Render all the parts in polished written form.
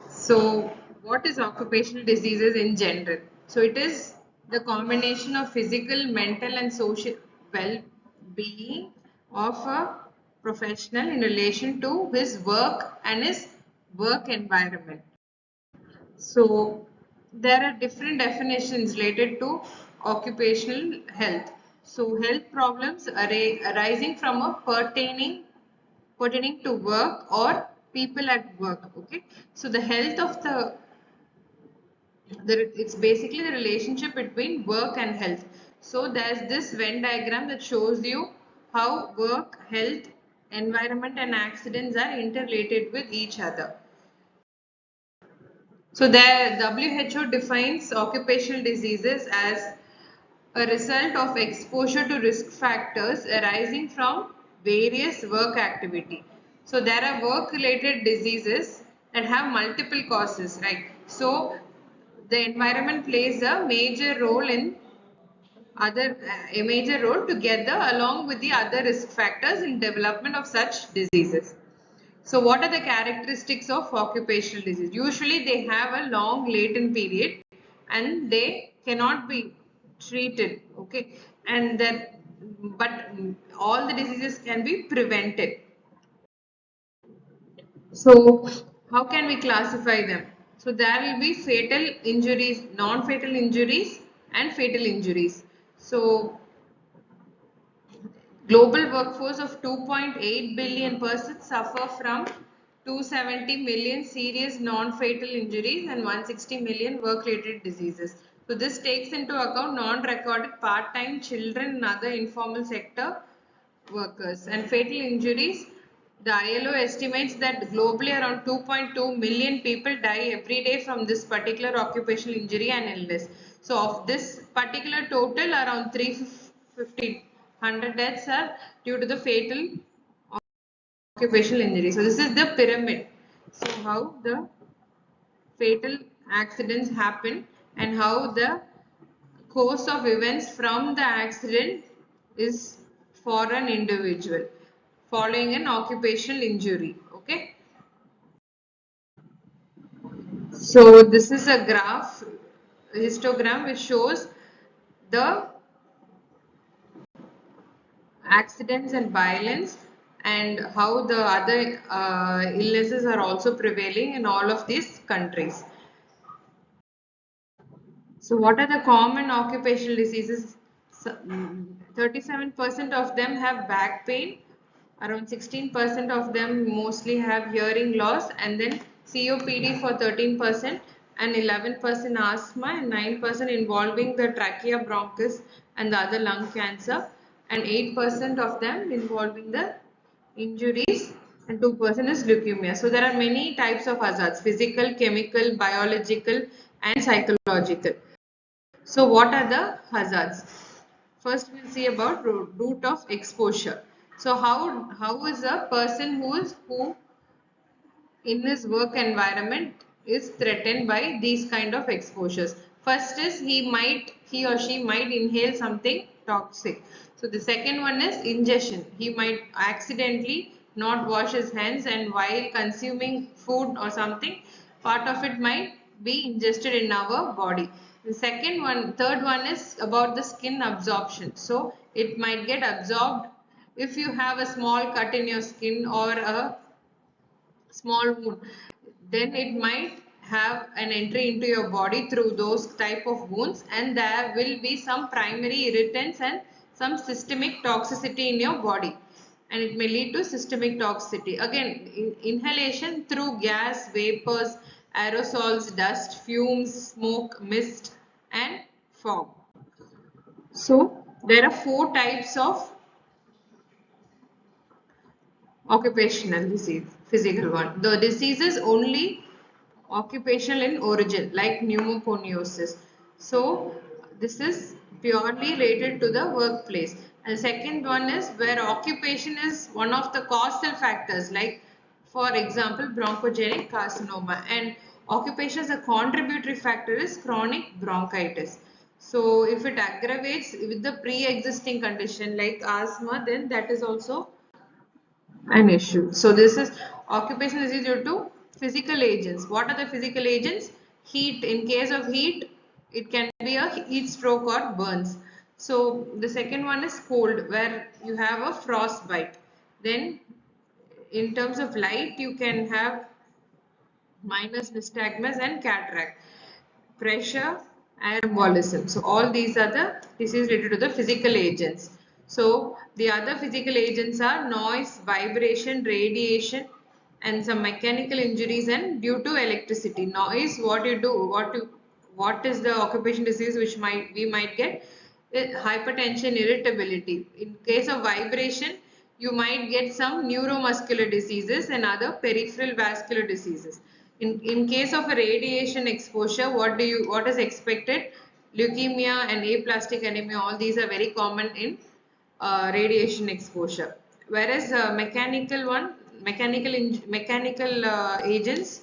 So, what is occupational diseases in general? So, it is the combination of physical, mental, and social well-being of a professional in relation to his work and his work environment. So, there are different definitions related to occupational health. So, health problems arising from a pertaining to work or people at work. Okay, so the health of it's basically the relationship between work and health. So there's this Venn diagram that shows you how work, health, environment, and accidents are interrelated with each other. So the WHO defines occupational diseases as a result of exposure to risk factors arising from various work activity. So there are work related diseases that have multiple causes, right? So the environment plays a major role in a major role together along with the other risk factors in development of such diseases. So what are the characteristics of occupational disease? Usually they have a long latent period and they cannot be treated, okay, and that but all the diseases can be prevented. So how can we classify them? So there will be fatal injuries, non-fatal injuries and fatal injuries. So global workforce of 2.8 billion persons suffer from 270 million serious non-fatal injuries and 160 million work-related diseases. So this takes into account non-recorded part-time children and other informal sector workers. And fatal injuries, the ILO estimates that globally around 2.2 million people die every day from this particular occupational injury and illness. So of this particular total, around 350 100 deaths are due to the fatal occupational injury. So this is the pyramid. So how the fatal accidents happen and how the course of events from the accident is for an individual following an occupational injury. Okay. So this is a graph, a histogram which shows the accidents and violence and how the other illnesses are also prevailing in all of these countries. So what are the common occupational diseases? 37% of them have back pain, around 16% of them mostly have hearing loss, and then COPD for 13% and 11% asthma and 9% involving the trachea bronchus and the other lung cancer, and 8% of them involving the injuries and 2% is leukemia. So there are many types of hazards: physical, chemical, biological and psychological. So what are the hazards? First we'll see about route of exposure. So how is a person who in his work environment is threatened by these kind of exposures? First is he or she might inhale something toxic. So the second one is ingestion. He might accidentally not wash his hands and while consuming food or something, part of it might be ingested in our body. The third one is about the skin absorption. So it might get absorbed if you have a small cut in your skin or a small wound, then it might have an entry into your body through those type of wounds, and there will be some primary irritants and some systemic toxicity in your body, and it may lead to systemic toxicity. Again, inhalation through gas, vapors, aerosols, dust, fumes, smoke, mist and fog. So there are four types of occupational disease. Physical one, the disease is only occupational in origin, like pneumoconiosis. So this is purely related to the workplace. And second one is where occupation is one of the causal factors, like for example bronchogenic carcinoma, and occupation as a contributory factor is chronic bronchitis. So if it aggravates with the pre-existing condition like asthma, then that is also an issue. So this is occupational disease due to physical agents. What are the physical agents? Heat. In case of heat, it can be a heat stroke or burns. So the second one is cold, where you have a frostbite. Then in terms of light, you can have minus nystagmus and cataract. Pressure and embolism. So all these are the diseases related to the physical agents. So the other physical agents are noise, vibration, radiation, and some mechanical injuries and due to electricity. Noise, what you do, what is the occupation disease which we might get? Hypertension, irritability. In case of vibration, you might get some neuromuscular diseases and other peripheral vascular diseases. In case of a radiation exposure, what is expected? Leukemia and aplastic anemia, all these are very common in radiation exposure. Whereas mechanical agents,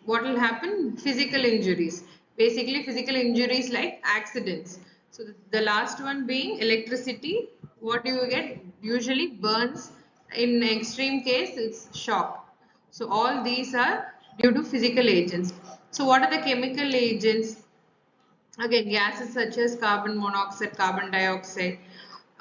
what will happen? Physical injuries. Basically, physical injuries like accidents. So the last one being electricity. What do you get? Usually burns. In extreme case, it's shock. So all these are due to physical agents. So what are the chemical agents? Again, gases such as carbon monoxide, carbon dioxide,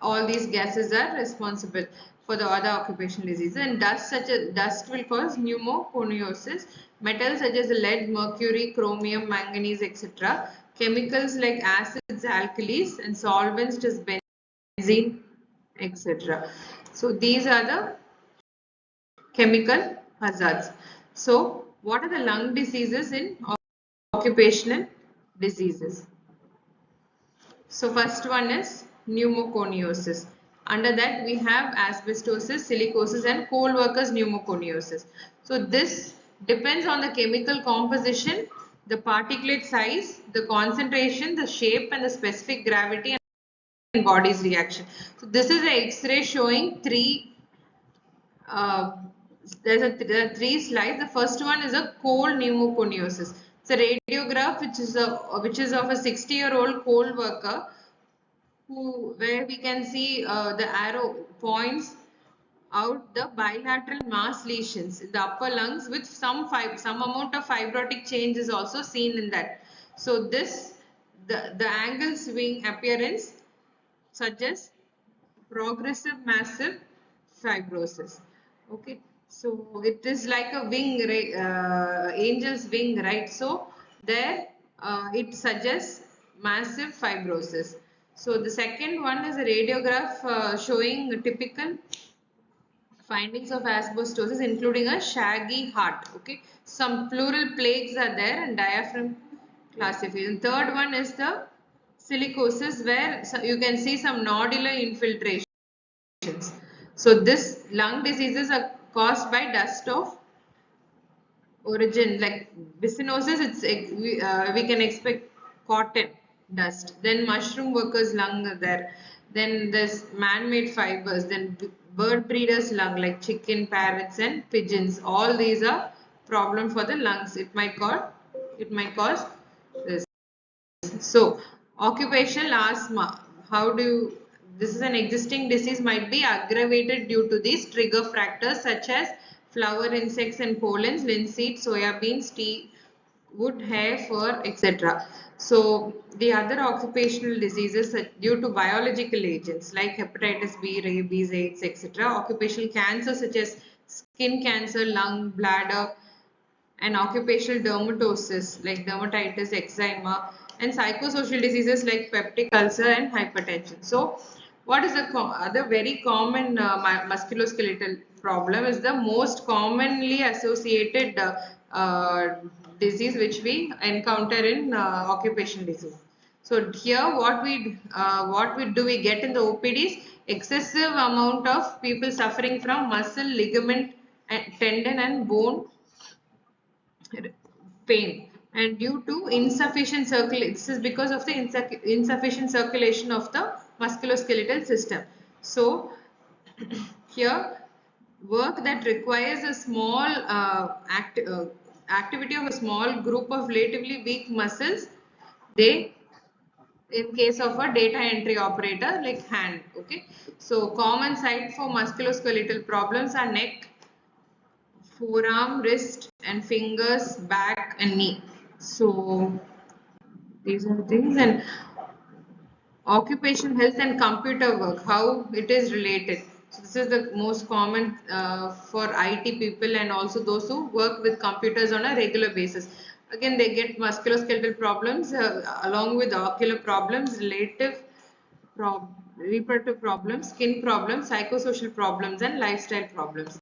all these gases are responsible for the other occupational diseases. And dust will cause pneumoconiosis. Metals such as lead, mercury, chromium, manganese, etc. Chemicals like acids, alkalis, and solvents such as benzene, etc. So these are the chemical hazards. So what are the lung diseases in occupational diseases? So first one is pneumoconiosis. Under that we have asbestosis, silicosis and coal workers pneumoconiosis. So this depends on the chemical composition, the particulate size, the concentration, the shape and the specific gravity and body's reaction. So this is an X-ray showing uh, there are three slides. The first one is a coal pneumoconiosis. It's a radiograph which is of a 60-year-old coal worker where we can see the arrow points out the bilateral mass lesions in the upper lungs with some amount of fibrotic change is also seen in that. So the angle swing appearance suggests progressive massive fibrosis. Okay, so it is like a wing, angel's wing, right? So there it suggests massive fibrosis. So the second one is a radiograph showing typical findings of asbestosis, including a shaggy heart. Okay, some pleural plaques are there and diaphragm classification. Third one is the silicosis, where you can see some nodular infiltration. So this lung diseases are caused by dust of origin like bicyanosis. We can expect cotton dust. Then mushroom workers lung are there. Then there's man-made fibers. Then bird breeders lung like chicken, parrots, and pigeons. All these are problem for the lungs. It might cause this. So, occupational asthma. This is an existing disease, might be aggravated due to these trigger factors such as flower insects and pollens, linseed, soya beans, tea, wood, hair, fur, etc. So, the other occupational diseases due to biological agents like hepatitis B, rabies, AIDS, etc. Occupational cancer such as skin cancer, lung, bladder, and occupational dermatosis like dermatitis, eczema, and psychosocial diseases like peptic ulcer and hypertension. So, what is the other very common musculoskeletal problem is the most commonly associated disease which we encounter in occupational disease. So here, what we get in the OPDs? Excessive amount of people suffering from muscle, ligament, and tendon and bone pain, and due to insufficient circulation. This is because of the insufficient circulation of the musculoskeletal system. So here, work that requires a small activity of a small group of relatively weak muscles, they, in case of a data entry operator like hand. Okay, so common site for musculoskeletal problems are neck, forearm, wrist, and fingers, back, and knee. So these are the things. And occupational health and computer work, how it is related. So this is the most common for IT people and also those who work with computers on a regular basis. Again, they get musculoskeletal problems along with ocular problems, reproductive problems, skin problems, psychosocial problems, and lifestyle problems.